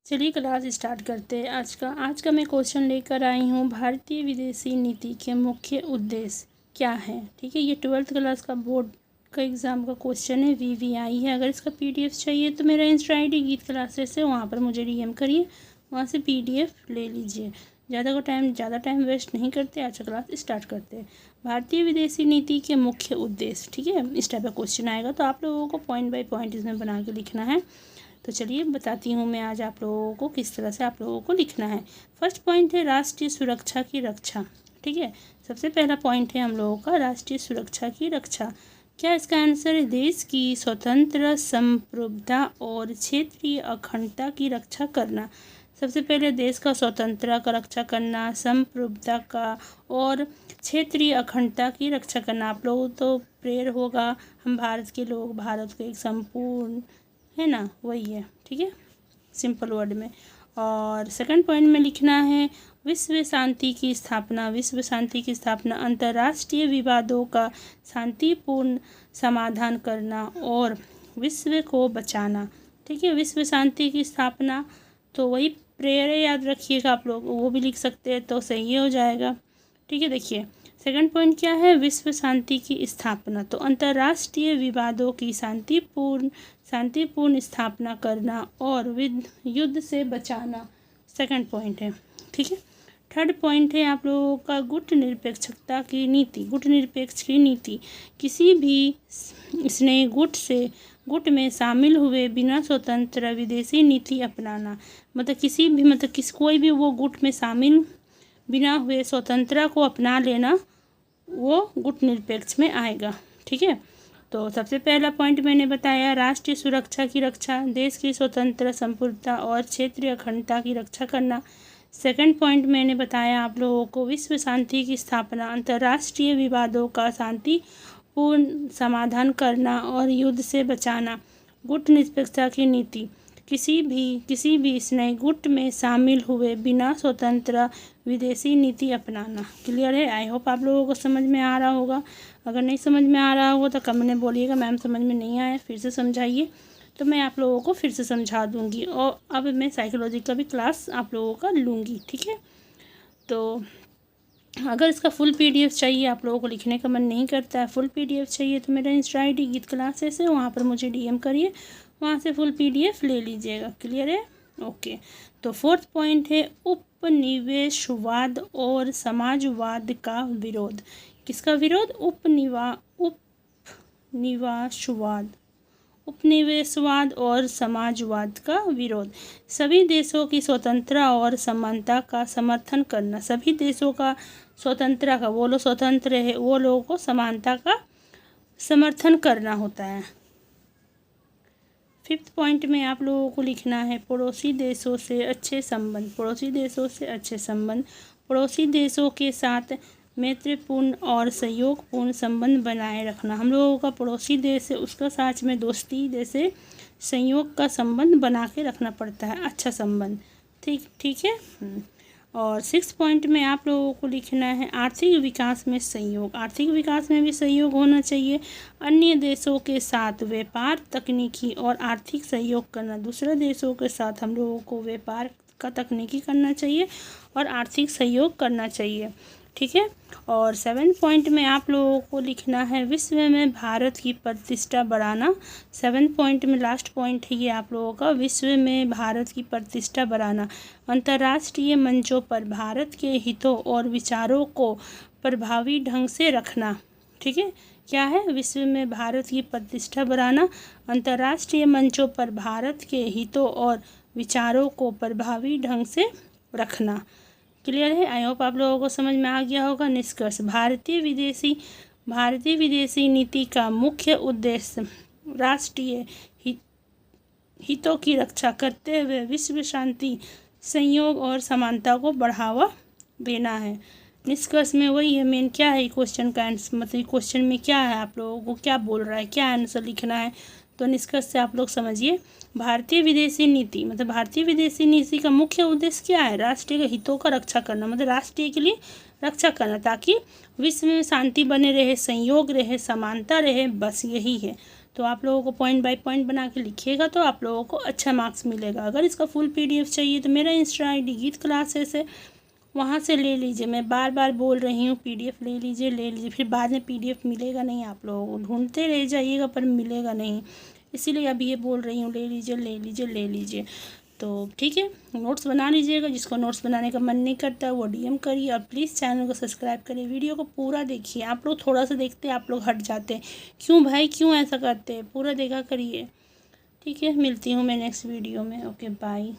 चलिए class start करते हैं। आज का मैं क्वेश्चन लेकर आई हूँ, भारतीय विदेशी नीति के मुख्य उद्देश्य क्या है। ठीक है, ये 12th क्लास का बोर्ड का एग्ज़ाम का क्वेश्चन है, VVI है। अगर इसका PDF चाहिए तो मेरा इंस्टा ID गीत क्लासेस है, वहाँ पर मुझे DM करिए, वहाँ से PDF ले लीजिए। ज़्यादा टाइम वेस्ट नहीं करते, आज का क्लास स्टार्ट करते हैं। भारतीय विदेशी नीति के मुख्य उद्देश्य, ठीक है, इस टाइप का क्वेश्चन आएगा तो आप लोगों को पॉइंट बाय पॉइंट इसमें बना के लिखना है। तो चलिए बताती हूँ मैं आज आप लोगों को किस तरह से आप लोगों को लिखना है। फर्स्ट पॉइंट है राष्ट्रीय सुरक्षा की रक्षा। ठीक है, सबसे पहला पॉइंट है हम लोगों का राष्ट्रीय सुरक्षा की रक्षा। क्या इसका आंसर है देश की स्वतंत्र संप्रभुता और क्षेत्रीय अखंडता की रक्षा करना। सबसे पहले देश का स्वतंत्रता का रक्षा करना, संप्रभुता का और क्षेत्रीय अखंडता की रक्षा करना। आप लोगों तो प्रेयर होगा, हम भारत के लोग, भारत को एक संपूर्ण, है ना, वही है। ठीक है, सिंपल वर्ड में। और सेकंड पॉइंट में लिखना है विश्व शांति की स्थापना। विश्व शांति की स्थापना, अंतर्राष्ट्रीय विवादों का शांतिपूर्ण समाधान करना और विश्व को बचाना। ठीक है, विश्व शांति की स्थापना तो वही प्रेयर है, याद रखिएगा आप लोग, वो भी लिख सकते हैं तो सही हो जाएगा। ठीक है, देखिए सेकंड पॉइंट क्या है, विश्व शांति की स्थापना, तो अंतर्राष्ट्रीय विवादों की शांतिपूर्ण स्थापना करना और युद्ध से बचाना, सेकंड पॉइंट है। ठीक है, थर्ड पॉइंट है आप लोगों का गुटनिरपेक्षता की नीति। गुटनिरपेक्ष की नीति, किसी भी स्नेह गुट में शामिल हुए बिना स्वतंत्र विदेशी नीति अपनाना। कोई भी वो गुट में शामिल बिना हुए स्वतंत्रता को अपना लेना, वो गुटनिरपेक्ष में आएगा। ठीक है, तो सबसे पहला पॉइंट मैंने बताया राष्ट्रीय सुरक्षा की रक्षा, देश की स्वतंत्र संप्रभुता और क्षेत्रीय अखंडता की रक्षा करना। सेकंड पॉइंट मैंने बताया आप लोगों को विश्व शांति की स्थापना, अंतर्राष्ट्रीय विवादों का शांतिपूर्ण समाधान करना और युद्ध से बचाना। गुटनिरपेक्षता की नीति, किसी भी स्नेह गुट में शामिल हुए बिना स्वतंत्र विदेशी नीति अपनाना। क्लियर है, आई होप आप लोगों को समझ में आ रहा होगा। अगर नहीं समझ में आ रहा होगा तो कमेंट में बोलिएगा मैम समझ में नहीं आया, फिर से समझाइए, तो मैं आप लोगों को फिर से समझा दूंगी। और अब मैं साइकोलॉजी का भी क्लास आप लोगों का लूँगी। ठीक है, तो अगर इसका फुल PDF चाहिए, आप लोगों को लिखने का मन नहीं करता है, फुल PDF चाहिए तो मेरा इंस्टा ID गीत क्लासेस है, वहाँ पर मुझे DM करिए, वहाँ से फुल PDF ले लीजिएगा। क्लियर है, ओके। तो फोर्थ पॉइंट है उपनिवेशवाद और समाजवाद का विरोध। किसका विरोध? उपनिवेशवाद और समाजवाद का विरोध। सभी देशों की स्वतंत्रता और समानता का समर्थन करना। सभी देशों का स्वतंत्रता का, वो लोग स्वतंत्र है, वो लोगों को समानता का समर्थन करना होता है। फिफ्थ पॉइंट में आप लोगों को लिखना है पड़ोसी देशों से अच्छे संबंध। पड़ोसी देशों से अच्छे संबंध, पड़ोसी देशों के साथ मैत्रीपूर्ण और सहयोगपूर्ण संबंध बनाए रखना। हम लोगों का पड़ोसी देश है, उसका साथ में दोस्ती जैसे संयोग का संबंध बना के रखना पड़ता है, अच्छा संबंध। ठीक है। और सिक्स पॉइंट में आप लोगों को लिखना है आर्थिक विकास में सहयोग। आर्थिक विकास में भी सहयोग होना चाहिए। अन्य देशों के साथ व्यापार, तकनीकी और आर्थिक सहयोग करना। दूसरे देशों के साथ हम लोगों को व्यापार का तकनीकी करना चाहिए और आर्थिक सहयोग करना चाहिए। ठीक है। और 7 पॉइंट में आप लोगों को लिखना है विश्व में भारत की प्रतिष्ठा बढ़ाना। 7 पॉइंट में लास्ट पॉइंट है ये आप लोगों का, विश्व में भारत की प्रतिष्ठा बढ़ाना। अंतर्राष्ट्रीय मंचों पर भारत के हितों और विचारों को प्रभावी ढंग से रखना। ठीक है, क्या है? विश्व में भारत की प्रतिष्ठा बढ़ाना, अंतर्राष्ट्रीय मंचों पर भारत के हितों और विचारों को प्रभावी ढंग से रखना। क्लियर है, आई होप आप लोगों को समझ में आ गया होगा। निष्कर्ष, भारतीय विदेशी नीति का मुख्य उद्देश्य राष्ट्रीय हितों की रक्षा करते हुए विश्व शांति, संयोग और समानता को बढ़ावा देना है। निष्कर्ष में वही है, मेन क्या है क्वेश्चन का आंसर, मतलब क्वेश्चन में क्या है, आप लोगों को क्या बोल रहा है, क्या आंसर लिखना है। तो निष्कर्ष से आप लोग समझिए, भारतीय विदेशी नीति मतलब भारतीय विदेशी नीति का मुख्य उद्देश्य क्या है? राष्ट्रीय हितों का रक्षा करना, मतलब राष्ट्रीय के लिए रक्षा करना, ताकि विश्व में शांति बने रहे, संयोग रहे, समानता रहे, बस यही है। तो आप लोगों को पॉइंट बाय पॉइंट बना के लिखिएगा तो आप लोगों को अच्छा मार्क्स मिलेगा। अगर इसका फुल PDF चाहिए तो मेरा इंस्टा ID गीत क्लासेस है, वहाँ से ले लीजिए। मैं बार बार बोल रही हूँ PDF ले लीजिए, फिर बाद में PDF मिलेगा नहीं, आप लोगों को ढूंढते रह जाइएगा पर मिलेगा नहीं, इसीलिए अभी ये बोल रही हूँ ले लीजिए। तो ठीक है, नोट्स बना लीजिएगा। जिसको नोट्स बनाने का मन नहीं करता वो DM करिए, और प्लीज़ चैनल को सब्सक्राइब करिए। वीडियो को पूरा देखिए। आप लोग थोड़ा सा देखते हैं, आप लोग हट जाते हैं, क्यों भाई, क्यों ऐसा करते हैं? पूरा देखा करिए। ठीक है, मिलती हूँ मैं नेक्स्ट वीडियो में। Okay bye.